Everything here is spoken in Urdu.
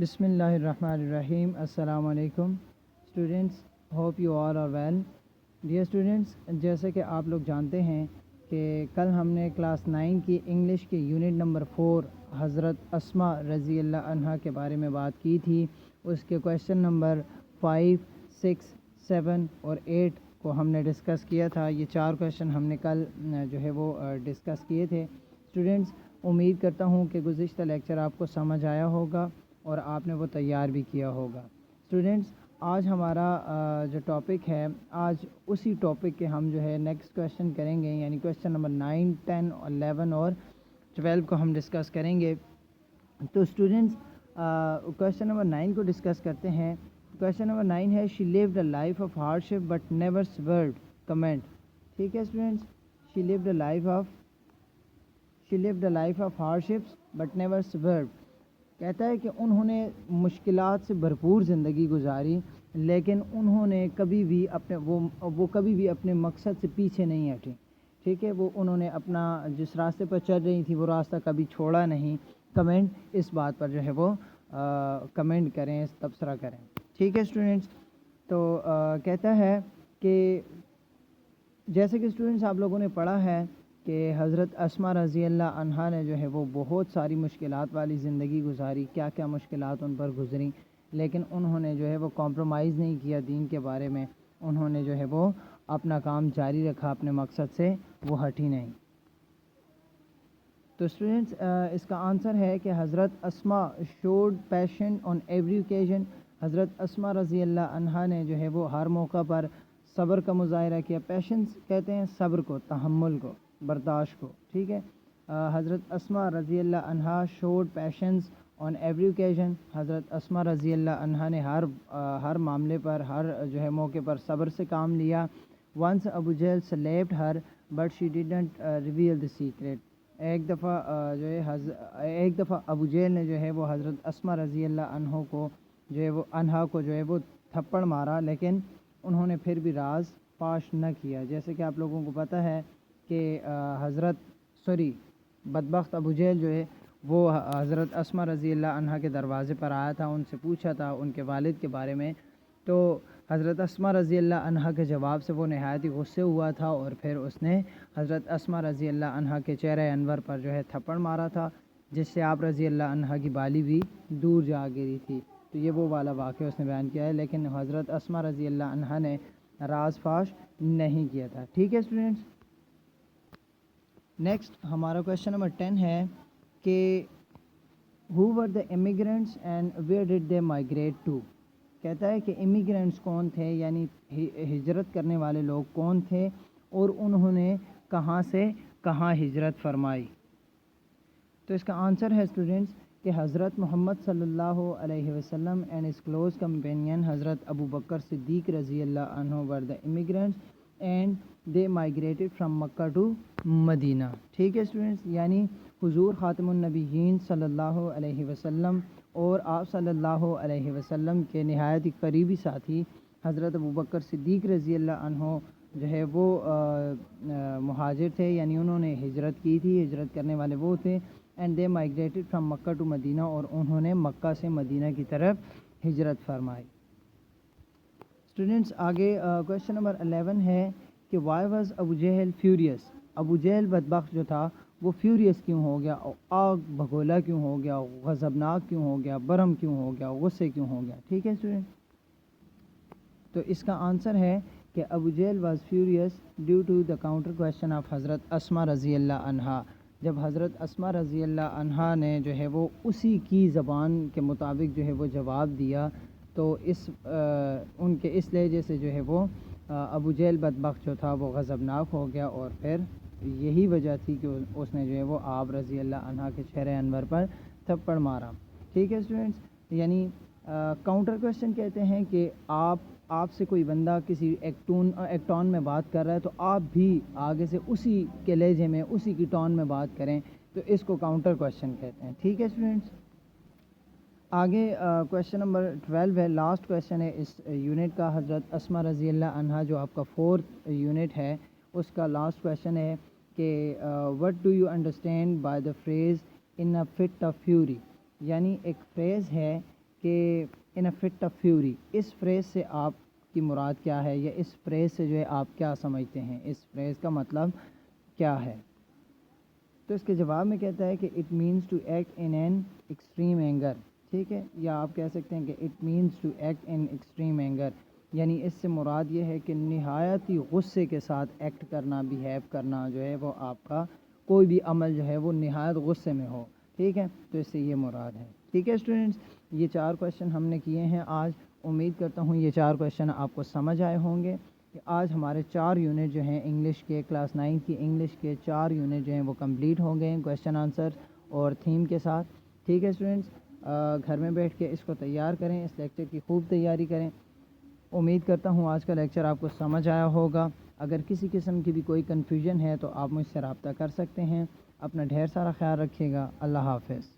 بسم اللہ الرحمن الرحیم. السلام علیکم students. Hope you all are well. Dear students, جیسے کہ آپ لوگ جانتے ہیں کہ کل ہم نے کلاس 9 کی انگلش کے یونٹ نمبر 4 حضرت اسماء رضی اللہ عنہا کے بارے میں بات کی تھی. اس کے کویشچن نمبر 5, 6, 7 اور 8 کو ہم نے ڈسکس کیا تھا. یہ 4 کویشچن ہم نے کل جو ہے وہ ڈسکس کیے تھے. اسٹوڈنٹس، امید کرتا ہوں کہ گزشتہ لیکچر آپ کو سمجھ آیا ہوگا اور آپ نے وہ تیار بھی کیا ہوگا. اسٹوڈنٹس، آج ہمارا جو ٹاپک ہے، آج اسی ٹاپک کے ہم جو ہے نیکسٹ کویشچن کریں گے، یعنی کویشچن نمبر 9, 10, 11 اور 12 کو ہم ڈسکس کریں گے. تو اسٹوڈنٹس، کویشچن نمبر 9 کو ڈسکس کرتے ہیں. کویشچن نمبر 9 ہے she lived a life of hard but never soured. Comment. ٹھیک ہے students, she lived a life of hardships but never soured. کہتا ہے کہ انہوں نے مشکلات سے بھرپور زندگی گزاری، لیکن انہوں نے کبھی بھی اپنے مقصد سے پیچھے نہیں ہٹیں. ٹھیک ہے، انہوں نے اپنا جس راستے پر چل رہی تھی وہ راستہ کبھی چھوڑا نہیں. کمنٹ اس بات پر جو ہے وہ کمنٹ کریں، تبصرہ کریں. ٹھیک ہے اسٹوڈنٹس. تو کہتا ہے کہ جیسے کہ اسٹوڈنٹس آپ لوگوں نے پڑھا ہے کہ حضرت اسماء رضی اللہ عنہا نے جو ہے وہ بہت ساری مشکلات والی زندگی گزاری. کیا کیا مشکلات ان پر گزریں، لیکن انہوں نے جو ہے وہ کمپرومائز نہیں کیا دین کے بارے میں. انہوں نے جو ہے وہ اپنا کام جاری رکھا، اپنے مقصد سے وہ ہٹی نہیں. تو اسٹوڈنٹس، اس کا آنسر ہے کہ Hazrat Asma showed patience on every occasion. Hazrat Asma رضی اللہ عنہا نے جو ہے وہ ہر موقع پر صبر کا مظاہرہ کیا. پیشنس کہتے ہیں صبر کو، تحمل کو، برداشت کو. ٹھیک ہے، حضرت اسماء رضی اللہ عنہا should patience on every occasion. Hazrat Asma رضی اللہ عنہا نے ہر معاملے پر، ہر جو ہے موقع پر صبر سے کام لیا. Once Abu Jahl slapped her but she didn't reveal the secret. ایک دفعہ ابو جہل نے جو ہے وہ حضرت اسماء رضی اللہ عنہ کو جو ہے وہ تھپڑ مارا، لیکن انہوں نے پھر بھی راز فاش نہ کیا. جیسے کہ آپ لوگوں کو پتہ ہے کہ بدبخت ابو جہل جو ہے وہ حضرت اسماء رضی اللہ عنہ کے دروازے پر آیا تھا، ان سے پوچھا تھا ان کے والد کے بارے میں. تو حضرت اسماء رضی اللہ عنہ کے جواب سے وہ نہایت ہی غصے ہوا تھا، اور پھر اس نے حضرت اسماء رضی اللہ عنہ کے چہرہ انور پر جو ہے تھپڑ مارا تھا، جس سے آپ رضی اللہ عنہ کی بالی بھی دور جا گری تھی. تو یہ وہ والا واقعہ اس نے بیان کیا ہے، لیکن حضرت اسماء رضی اللہ عنہ نے راز فاش نہیں کیا تھا. ٹھیک ہے اسٹوڈنٹس. نیکسٹ ہمارا کویشچن نمبر 10 ہے کہ who were the immigrants and where did they migrate to. کہتا ہے کہ امیگرینٹس کون تھے، یعنی ہجرت کرنے والے لوگ کون تھے، اور انہوں نے کہاں سے کہاں ہجرت فرمائی. تو اس کا آنسر ہے اسٹوڈنٹس کہ حضرت محمد صلی اللہ علیہ وسلم اینڈ اس کلوز کمپینین حضرت ابو بکر صدیق رضی اللہ عنہ were the immigrants and they migrated from Mecca to Medina. ٹھیک ہے اسٹوڈنٹس، یعنی حضور خاتم النبیین صلی اللہ علیہ وسلم اور آپ صلی اللہ علیہ وسلم کے نہایت ہی قریبی ساتھی حضرت ابو بکر صدیق رضی اللہ عنہ جو ہے وہ مہاجر تھے، یعنی انہوں نے ہجرت کی تھی. ہجرت کرنے والے وہ تھے. And they migrated from Mecca to Medina, اور انہوں نے مکہ سے مدینہ کی طرف ہجرت فرمائی. اسٹوڈنٹس، آگے کویشچن نمبر 11 ہے کہ why was Abu Jahl furious. Abu Jahl بدبخت جو تھا وہ فیوریس کیوں ہو گیا، آگ بھگولا کیوں ہو گیا، غضبناک کیوں ہو گیا، برہم کیوں ہو گیا، غصے کیوں ہو گیا. ٹھیک ہے اسٹوڈنٹ. تو اس کا آنسر ہے کہ Abu Jahl was furious due to the counter question of Hazrat Asma رضی اللہ عنہا. جب حضرت اسماء رضی اللہ عنہا نے جو ہے وہ اسی کی زبان کے مطابق جو ہے وہ جواب دیا، تو ان کے اس لہجے سے جو ہے وہ ابو جہل بدبخت جو تھا وہ غضبناک ہو گیا، اور پھر یہی وجہ تھی کہ اس نے جو ہے وہ آپ رضی اللہ عنہ کے چہرہ انور پر تھپڑ مارا. ٹھیک ہے اسٹوڈنٹس، یعنی کاؤنٹر کویشچن کہتے ہیں کہ آپ سے کوئی بندہ کسی ایک ٹون میں بات کر رہا ہے، تو آپ بھی آگے سے اسی کے لہجے میں، اسی کی ٹون میں بات کریں، تو اس کو کاؤنٹر کویشچن کہتے ہیں. ٹھیک ہے اسٹوڈنٹس. آگے کویشچن نمبر 12 ہے، لاسٹ کویشچن ہے اس یونٹ کا. حضرت اسماء رضی اللہ عنہا جو آپ کا 4th یونٹ ہے، اس کا لاسٹ کویشچن ہے کہ what do you understand by the phrase in a fit of fury. یعنی ایک فریز ہے کہ in a fit of fury, اس فریز سے آپ کی مراد کیا ہے، یا اس فریز سے جو ہے آپ کیا سمجھتے ہیں، اس فریز کا مطلب کیا ہے؟ تو اس کے جواب میں کہتا ہے کہ it means to act in an extreme anger, ٹھیک ہے، یا آپ کہہ سکتے ہیں کہ it means to act in extreme anger, یعنی اس سے مراد یہ ہے کہ نہایت ہی غصے کے ساتھ ایکٹ کرنا، بیہیو کرنا جو ہے وہ آپ کا کوئی بھی عمل جو ہے وہ نہایت غصے میں ہو، ٹھیک ہے، تو اس سے یہ مراد ہے۔ ٹھیک ہے اسٹوڈنٹس، یہ 4 کویشچن ہم نے کیے ہیں آج، امید کرتا ہوں یہ 4 کویشچن آپ کو سمجھ آئے ہوں گے۔ کہ آج ہمارے 4 یونٹ جو ہیں انگلش کے، کلاس 9 کی انگلش کے 4 یونٹ جو ہیں وہ کمپلیٹ ہو گئے ہیں کویشچن آنسر اور تھیم کے ساتھ۔ ٹھیک ہے اسٹوڈنٹس، گھر میں بیٹھ کے اس کو تیار کریں، اس لیکچر کی خوب تیاری کریں۔ امید کرتا ہوں آج کا لیکچر آپ کو سمجھ آیا ہوگا۔ اگر کسی قسم کی بھی کوئی کنفیوژن ہے تو آپ مجھ سے رابطہ کر سکتے ہیں۔ اپنا ڈھیر سارا خیال رکھیے گا۔ اللہ حافظ۔